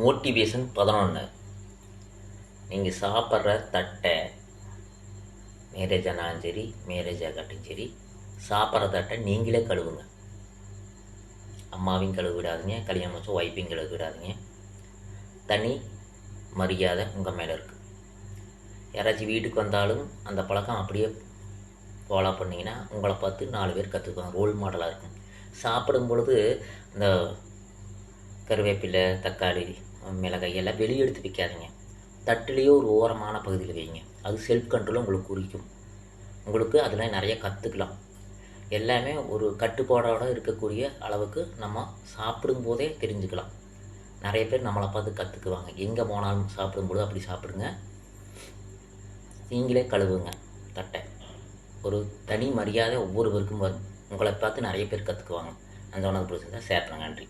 Motivation 11. நீங்கள் சாப்பிட்ற தட்டை மேரேஜ் ஆனாலும் சரி, மேரேஜ் ஆகாட்டும் சரி, சாப்பிட்ற தட்டை நீங்களே கழுவுங்க. அம்மாவையும் கழுவி விடாதீங்க, கல்யாணம் வச்சு ஒய்ஃபையும் கழுவி விடாதீங்க. தனி மரியாதை உங்கள் மேலே இருக்குது. யாராச்சும் வீட்டுக்கு வந்தாலும் அந்த பழக்கம் அப்படியே ஃபாலோ பண்ணிங்கன்னா உங்களை பார்த்து 4 பேர் கற்றுக்குவாங்க. ரோல் மாடலாக இருக்கும். சாப்பிடும் பொழுது இந்த கருவேப்பிலை, தக்காளி, மிளகாய் எல்லாம் வெளியே எடுத்து வைக்காதீங்க. தட்டுலேயே ஒரு ஓரமான பகுதியில் வைங்க. அது செல்ஃப் கண்ட்ரோலும் உங்களுக்கு குறிக்கும். உங்களுக்கு அதில் நிறைய கற்றுக்கலாம். எல்லாமே ஒரு கட்டுப்பாடோடு இருக்கக்கூடிய அளவுக்கு நம்ம சாப்பிடும்போதே தெரிஞ்சுக்கலாம். நிறைய பேர் நம்மளை பார்த்து கற்றுக்குவாங்க. எங்கே போனாலும் சாப்பிடும்போது அப்படி சாப்பிடுங்க. நீங்களே கழுவுங்க தட்டை. ஒரு தனி மரியாதை ஒவ்வொருவருக்கும் வரும். உங்களை பார்த்து நிறைய பேர் கற்றுக்குவாங்க. அந்த உணவு பிடிச்சிருந்தா ஷேர் பண்ணுங்க. நன்றி.